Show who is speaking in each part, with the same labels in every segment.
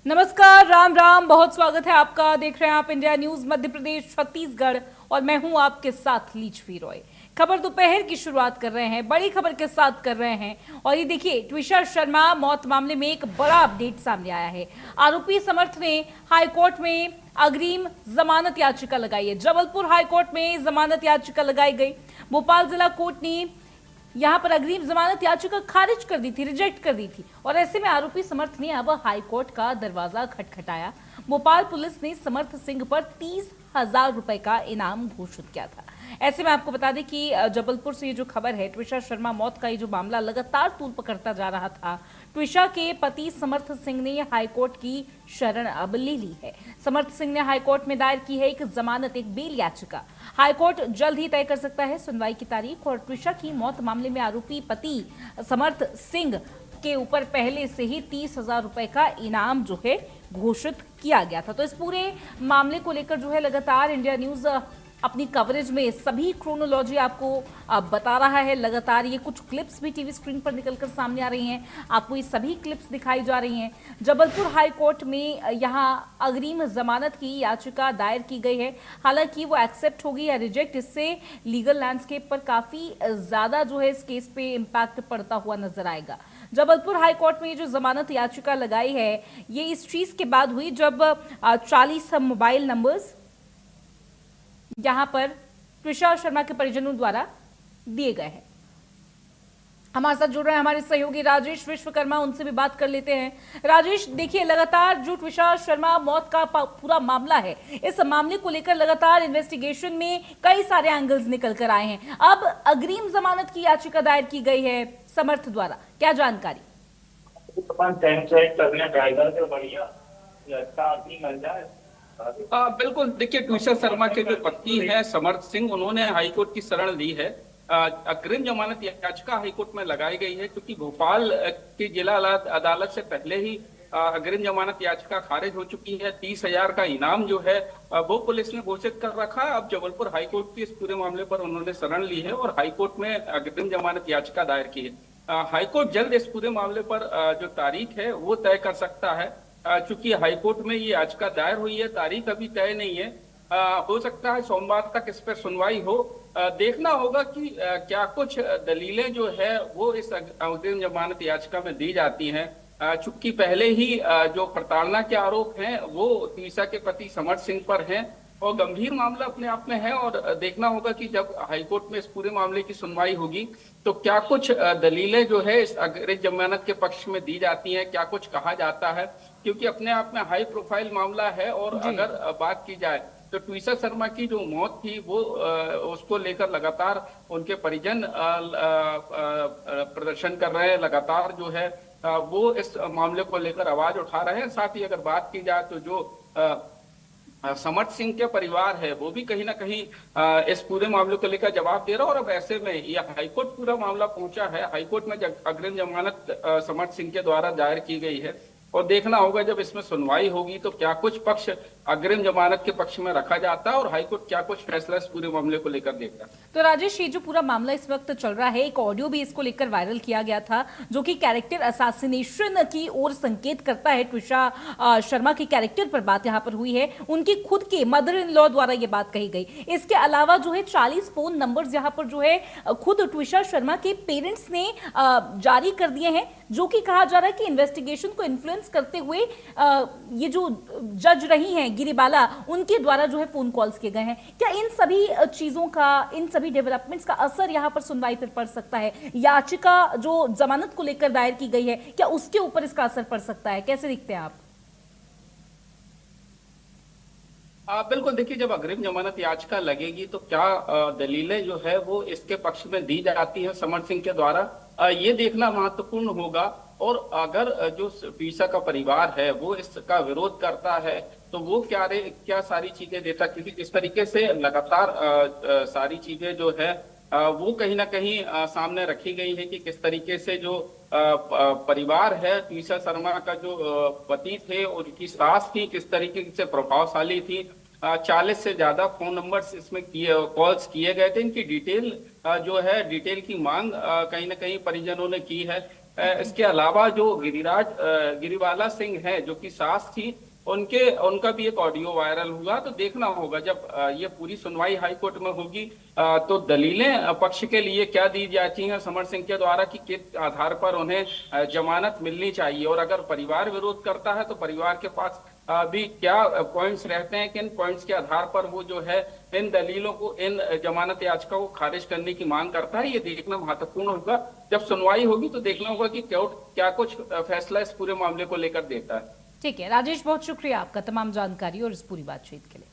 Speaker 1: नमस्कार, राम राम, बहुत स्वागत है आपका। देख रहे हैं आप इंडिया न्यूज मध्य प्रदेश छत्तीसगढ़ और मैं हूं आपके साथ लीचवी रॉय। खबर दोपहर की शुरुआत कर रहे हैं, बड़ी खबर के साथ कर रहे हैं और ये देखिए, ट्विशा शर्मा मौत मामले में एक बड़ा अपडेट सामने आया है। आरोपी समर्थ ने हाईकोर्ट में अग्रिम जमानत याचिका लगाई है। जबलपुर हाईकोर्ट में जमानत याचिका लगाई गई। भोपाल जिला कोर्ट ने यहां पर अग्रिम जमानत याचिका खारिज कर दी थी, रिजेक्ट कर दी थी और ऐसे में आरोपी समर्थ ने अब हाईकोर्ट का दरवाजा खटखटाया। भोपाल पुलिस ने समर्थ सिंह पर 30,000 रुपए का इनाम घोषित किया था। ऐसे में आपको बता दें कि जबलपुर से ये जो खबर है, ट्विशा शर्मा मौत का ये जो मामला लगातार तूल पकड़ता जा रहा था। ट्विशा के पति समर्थ सिंह ने हाईकोर्ट की शरण अब ले ली है। समर्थ सिंह ने हाईकोर्ट में दायर की है एक जमानत, एक बेल याचिका। हाईकोर्ट जल्द ही तय कर सकता है सुनवाई की तारीख और ट्विशा की मौत मामले में आरोपी पति समर्थ सिंह के ऊपर पहले से ही 30,000 रुपए का इनाम जो है घोषित किया गया था। तो इस पूरे मामले को लेकर जो है लगातार इंडिया न्यूज अपनी कवरेज में सभी क्रोनोलॉजी आपको बता रहा है। लगातार ये कुछ क्लिप्स भी टीवी स्क्रीन पर निकलकर सामने आ रही हैं, आपको ये सभी क्लिप्स दिखाई जा रही हैं। जबलपुर हाई कोर्ट में यहाँ अग्रिम जमानत की याचिका दायर की गई है। हालांकि वो एक्सेप्ट होगी या रिजेक्ट, इससे लीगल लैंडस्केप पर काफी ज्यादा जो है इस केस पे इम्पैक्ट पड़ता हुआ नजर आएगा। जबलपुर हाई कोर्ट में ये जो जमानत याचिका लगाई है, ये इस चीज के बाद हुई जब 40 मोबाइल नंबर्स यहां पर ट्विशा शर्मा के परिजनों द्वारा दिए गए हैं। हमारे साथ जुड़ रहे हैं हमारे सहयोगी राजेश विश्वकर्मा, उनसे भी बात कर लेते हैं। राजेश, देखिए, लगातार जो ट्विशा शर्मा मौत का पूरा मामला है, इस मामले को लेकर लगातार इन्वेस्टिगेशन में कई सारे एंगल्स निकल कर आए हैं। अब अग्रिम जमानत की याचिका दायर की गई है समर्थ द्वारा, क्या जानकारी?
Speaker 2: बिल्कुल, देखिए, ट्विशा शर्मा के जो पति हैं समर्थ सिंह, उन्होंने हाईकोर्ट की शरण ली है। अग्रिम जमानत याचिका हाईकोर्ट में लगाई गई है क्योंकि भोपाल की जिला अदालत से पहले ही अग्रिम जमानत याचिका खारिज हो चुकी है। 30,000 का इनाम जो है वो पुलिस ने घोषित कर रखा है। अब जबलपुर हाईकोर्ट की इस पूरे मामले पर उन्होंने शरण ली है और हाईकोर्ट में अग्रिम जमानत याचिका दायर की है। हाईकोर्ट जल्द इस पूरे मामले पर जो तारीख है वो तय कर सकता है। चूंकि हाईकोर्ट में ये याचिका दायर हुई है, तारीख अभी तय नहीं है। हो सकता है सोमवार तक इस पर सुनवाई हो। देखना होगा कि क्या कुछ दलीलें जो है वो इस अग्रिम जमानत याचिका में दी जाती हैं। चूंकि पहले ही जो प्रताड़ना के आरोप हैं वो ट्विशा के पति समर्थ सिंह पर हैं और गंभीर मामला अपने आप में है। और देखना होगा कि जब हाईकोर्ट में इस पूरे मामले की सुनवाई होगी तो क्या कुछ दलीलें जो है इस अग्रिम जमानत के पक्ष में दी जाती हैं, क्या कुछ कहा जाता है, क्योंकि अपने आप में हाई प्रोफाइल मामला है। और अगर बात की जाए तो ट्विशा शर्मा की जो मौत थी वो उसको लेकर लगातार उनके परिजन प्रदर्शन कर रहे हैं, लगातार जो है वो इस मामले को लेकर आवाज उठा रहे हैं। साथ ही अगर बात की जाए तो जो समर्थ सिंह के परिवार है वो भी कहीं ना कहीं इस पूरे मामले को लेकर जवाब दे रहा है। और अब ऐसे में यह हाईकोर्ट पूरा मामला पहुंचा है। हाईकोर्ट में अग्रिम जमानत समर्थ सिंह के द्वारा दायर की गई है और देखना होगा जब इसमें सुनवाई होगी तो क्या कुछ पक्ष अग्रिम जमानत के पक्ष में रखा जाता है और हाईकोर्ट क्या कुछ फैसला इस पूरे मामले को लेकर देता है।
Speaker 1: तो राजेश, ये जो पूरा मामला इस वक्त चल रहा है, एक ऑडियो भी इसको लेकर वायरल किया गया था जो कि कैरेक्टर असैसिनेशन की ओर संकेत करता है। ट्विशा शर्मा की कैरेक्टर पर बात यहाँ पर हुई है, उनकी खुद के मदर इन लॉ द्वारा ये बात कही गई। इसके अलावा जो है 40 फोन नंबर्स यहाँ पर जो है खुद ट्विशा शर्मा के पेरेंट्स ने जारी कर दिए हैं, जो कि कहा जा रहा है कि इन्वेस्टिगेशन को इन्फ्लुएंस करते हुए ये जो जज रही हैं गिरिबाला, उनके द्वारा जो है फोन कॉल्स किए गए हैं। क्या इन सभी चीजों का, इन सभी डेवलपमेंट्स का असर यहां पर सुनवाई पर पड़ सकता है? याचिका जो जमानत को लेकर दायर की गई है, क्या उसके ऊपर इसका असर पड़ सकता है? कैसे देखते हैं आप?
Speaker 2: बिल्कुल, देखिए, जब अग्रिम जमानत याचिका लगेगी तो क्या दलीलें जो है वो इसके पक्ष में दी जाती है समर्थ सिंह के द्वारा, ये देखना महत्वपूर्ण होगा। और अगर जो ट्विशा का परिवार है वो इसका विरोध करता है तो वो क्या सारी चीजें देता, क्योंकि जिस तरीके से लगातार सारी चीजें जो है वो कहीं ना कहीं सामने रखी गई है कि किस तरीके से जो परिवार है, ट्विशा शर्मा का जो पति थे, उनकी सास थी, किस तरीके से प्रभावशाली थी। 40 से ज्यादा फोन नंबर्स इसमें कॉल्स किए गए थे। इनकी डिटेल जो है, डिटेल की मांग कहीं ना कहीं परिजनों ने की है। इसके अलावा जो गिरिवाला सिंह है जो कि सास थी, उनका भी एक ऑडियो वायरल हुआ। तो देखना होगा जब ये पूरी सुनवाई हाई कोर्ट में होगी तो दलीलें पक्ष के लिए क्या दी जाती हैं समर सिंह के द्वारा कि किस आधार पर उन्हें जमानत मिलनी चाहिए, और अगर परिवार विरोध करता है तो परिवार के पास भी क्या पॉइंट्स रहते हैं, किन पॉइंट्स के आधार पर वो जो है इन दलीलों को, इन जमानत याचिका को खारिज करने की मांग करता है। ये देखना महत्वपूर्ण होगा। जब सुनवाई होगी तो देखना होगा कि कोर्ट क्या कुछ फैसला इस पूरे मामले को लेकर देता है।
Speaker 1: ठीक है राजेश, बहुत शुक्रिया आपका तमाम जानकारी और इस पूरी बातचीत के लिए।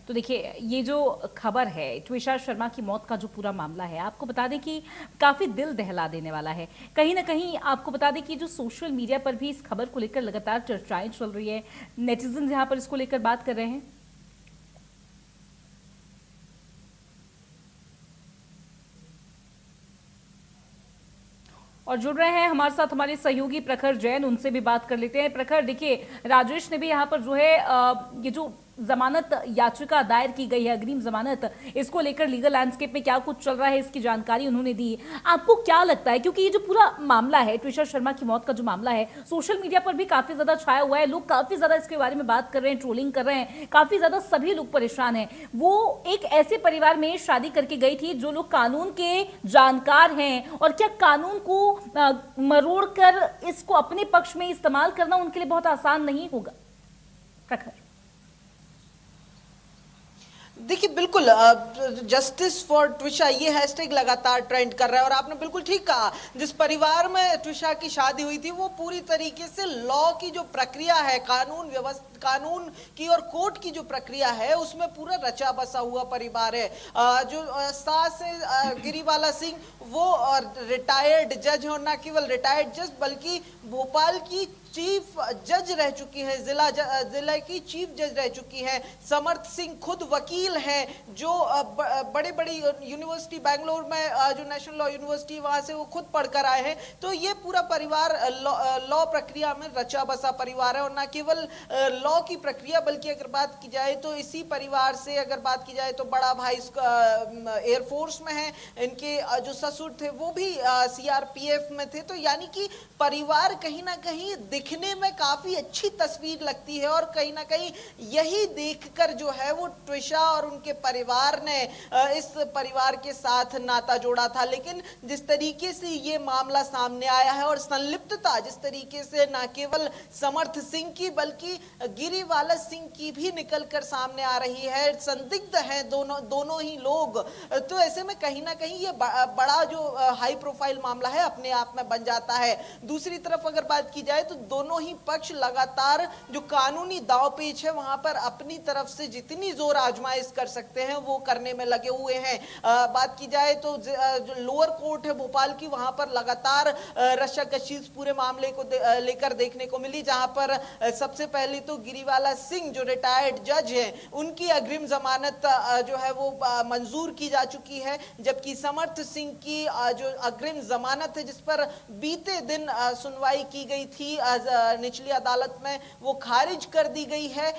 Speaker 1: तो देखिए, ये जो खबर है ट्विशा शर्मा की मौत का जो पूरा मामला है, आपको बता दें कि काफ़ी दिल दहला देने वाला है। कहीं ना कहीं आपको बता दें कि जो सोशल मीडिया पर भी इस खबर को लेकर लगातार चर्चाएं चल रही है, नेटिजन्स यहाँ पर इसको लेकर बात कर रहे हैं। और जुड़ रहे हैं हमारे साथ हमारे सहयोगी प्रखर जैन, उनसे भी बात कर लेते हैं। प्रखर, देखिए राजेश ने भी यहाँ पर जो है ये जो जमानत याचिका दायर की गई है, अग्रिम जमानत, इसको लेकर लीगल लैंडस्केप में क्या कुछ चल रहा है इसकी जानकारी उन्होंने दी। आपको क्या लगता है, क्योंकि ये जो पूरा मामला है ट्विशा शर्मा की मौत का जो मामला है, सोशल मीडिया पर भी काफी ज्यादा छाया हुआ है, लोग काफी ज्यादा इसके बारे में बात कर रहे हैं, ट्रोलिंग कर रहे हैं, काफी ज्यादा सभी लोग परेशान हैं। वो एक ऐसे परिवार में शादी करके गई थी जो लोग कानून के जानकार हैं, और क्या कानून को मरोड़ कर इसको अपने पक्ष में इस्तेमाल करना उनके लिए बहुत आसान नहीं होगा? प्रखर,
Speaker 3: देखिए बिल्कुल, जस्टिस फॉर ट्विशा ये हैशटैग लगातार ट्रेंड कर रहा है। और आपने बिल्कुल ठीक कहा, जिस परिवार में ट्विशा की शादी हुई थी वो पूरी तरीके से लॉ की जो प्रक्रिया है, कानून की और कोर्ट की जो प्रक्रिया है, उसमें पूरा रचा बसा हुआ परिवार है। जो सास है गिरिवाला सिंह, वो रिटायर्ड जज है, और न केवल रिटायर्ड जज बल्कि भोपाल की चीफ जज रह चुकी है, जिला की चीफ जज रह चुकी है। समर्थ सिंह खुद वकील हैं, जो बड़ी बड़ी यूनिवर्सिटी बेंगलोर में जो नेशनल लॉ यूनिवर्सिटी, वहां से वो खुद पढ़कर आए हैं। तो ये पूरा परिवार लॉ प्रक्रिया में रचा बसा परिवार है। और न केवल लॉ की प्रक्रिया, बल्कि अगर बात की जाए तो इसी परिवार से अगर बात की जाए तो बड़ा भाई एयरफोर्स में है, इनके जो ससुर थे वो भी सीआरपीएफ में थे। तो यानी कि परिवार कहीं ना कहीं दिखने में काफी अच्छी तस्वीर लगती है, और कहीं ना कहीं यही देखकर जो है वो ट्विशा और उनके परिवार ने इस परिवार के साथ नाता जोड़ा था। लेकिन जिस तरीके से ये मामला सामने आया है, और संलिप्तता जिस तरीके से न केवल समर्थ सिंह की बल्कि गिरिवाला सिंह की भी निकलकर सामने आ रही है, संदिग्ध हैं दोनों ही लोग, तो ऐसे में कहीं ना कहीं ये बड़ा जो हाई प्रोफाइल मामला है अपने आप में बन जाता है। दूसरी तरफ अगर बात की जाए तो दोनों ही पक्ष लगातार जो कानूनी दांवपेच है वहां पर अपनी तरफ से जितनी जोर आजमाइश कर सकते हैं वो करने में लगे हुए हैं। बात की जाए तो जो लोअर कोर्ट है भोपाल की, वहां पर लगातार रस्साकशी पूरे मामले को लेकर देखने को मिली, जहां पर सबसे पहले तो गिरिवाला सिंह जो रिटायर्ड जज है, उनकी अग्रिम जमानत जो है वो मंजूर की जा चुकी है, जबकि समर्थ सिंह की जो अग्रिम जमानत है जिस पर बीते दिन सुनवाई की गई थी निचली अदालत में, वो खारिज कर दी गई है।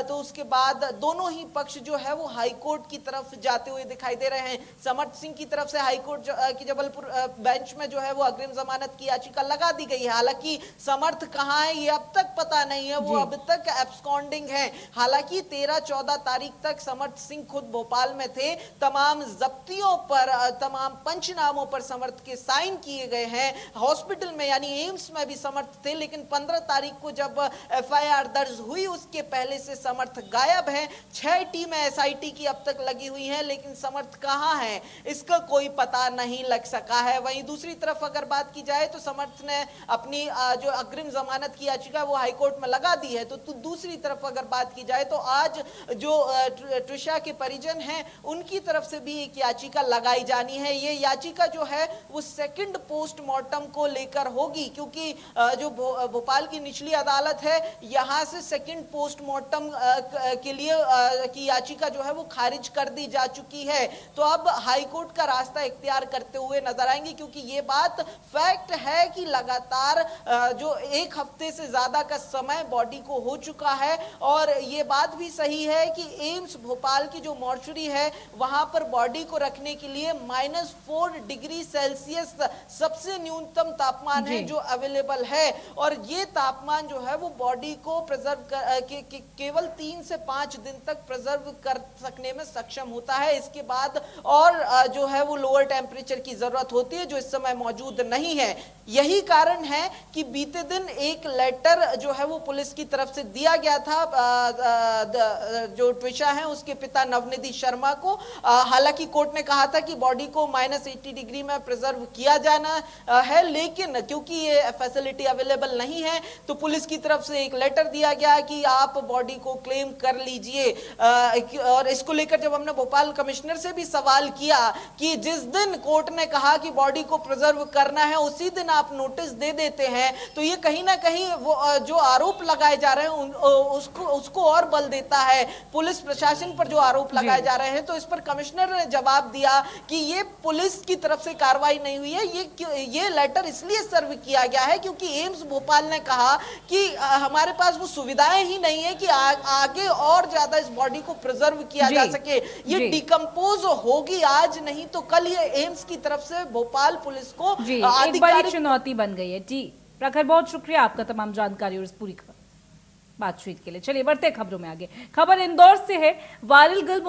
Speaker 3: तो उसके बाद दोनों ही पक्ष जो है वो हाई कोर्ट की तरफ जाते हुए दिखाई दे रहे हैं। समर्थ सिंह की तरफ से हाई कोर्ट की जबलपुर बेंच में जो है वो अग्रिम जमानत की याचिका लगा दी गई है। हालांकि समर्थ कहां है ये अब तक पता नहीं है, वो अब तक एब्सकॉन्डिंग है। हालांकि 13-14 तारीख तक समर्थ सिंह खुद भोपाल में थे, तमाम जब्तियों पर, तमाम पंचनामों पर समर्थ के साइन किए गए हैं। हॉस्पिटल में यानी एम्स में भी समर्थ थे, लेकिन 15 तारीख को जब एफआईआर दर्ज हुई उसके पहले से समर्थ गायब है। 6 टीमें एसआईटी की अब तक लगी हुई हैं, लेकिन समर्थ कहां है इसका कोई पता नहीं लग सका है। वहीं दूसरी तरफ अगर बात की जाए तो समर्थ ने अपनी जो अग्रिम जमानत की याचिका वो हाईकोर्ट में लगा दी है। तो दूसरी तरफ अगर बात की जाए तो आज जो ट्विशा के परिजन हैं उनकी तरफ से भी एक याचिका लगाई जानी है। ये याचिका जो है वो सेकंड पोस्टमार्टम को लेकर होगी, क्योंकि जो भोपाल की निचली अदालत है यहां से सेकंड पोस्टमार्टम के लिए की याचिका जो है वो खारिज कर दी जा चुकी है। तो अब हाईकोर्ट का रास्ता इख्तियार करते हुए नजर आएंगे, क्योंकि ये बात फैक्ट है कि लगातार जो एक हफ्ते से ज्यादा का समय बॉडी को हो चुका है। और ये बात भी सही है कि एम्स भोपाल की जो मॉर्चरी है वहां पर बॉडी को रखने के लिए -4 डिग्री सेल्सियस सबसे न्यूनतम तापमान है जो अवेलेबल है। और ये तापमान जो है वो बॉडी को प्रिजर्व केवल 3 से 5 दिन तक प्रिजर्व कर सकने में सक्षम होता है। इसके बाद और जो है वो लोअर टेम्परेचर की जरूरत होती है जो इस समय मौजूद नहीं है। यही कारण है कि बीते दिन एक लेटर जो है वो पुलिस की तरफ से दिया गया था जो ट्विशा है उसके पिता नवनिधि शर्मा को। हालांकि कोर्ट ने कहा था कि बॉडी को -80 डिग्री में प्रिजर्व किया जाना है, लेकिन क्योंकि ये फैसिलिटी अवेलेबल नहीं है तो पुलिस की तरफ से एक लेटर दिया गया कि आप बॉडी को क्लेम कर लीजिए। और इसको लेकर जब हमने भोपाल कमिश्नर से भी सवाल किया कि जिस दिन कोर्ट ने कहा कि बॉडी को प्रिजर्व करना है उसी दिन आप नोटिस दे देते हैं, तो ये कहीं ना कहीं वो जो आरोप लगाए जा रहे हैं उसको और बल देता है पुलिस प्रशासन पर जो आरोप लगाए जा रहे हैं। तो इस पर कमिश्नर ने जवाब दिया कि ये पुलिस की तरफ से कार्रवाई नहीं हुई है, ये लेटर इसलिए सर्व किया गया है क्योंकि एम्स भोपाल ने कहा कि हमारे पास वो सुविधाएं ही नहीं है कि आगे और ज्यादा इस बॉडी को प्रिजर्व किया जा सके। ये डिकम्पोज होगी आज नहीं तो कल। ये एम्स की तरफ से भोपाल पुलिस को
Speaker 1: एक बड़ी चुनौती बन गई है। जी प्रखर, बहुत शुक्रिया आपका तमाम जानकारी और इस पूरी बातचीत के लिए। चलिए बढ़ते खबरों में आगे। खबर इंदौर से है। Viral girl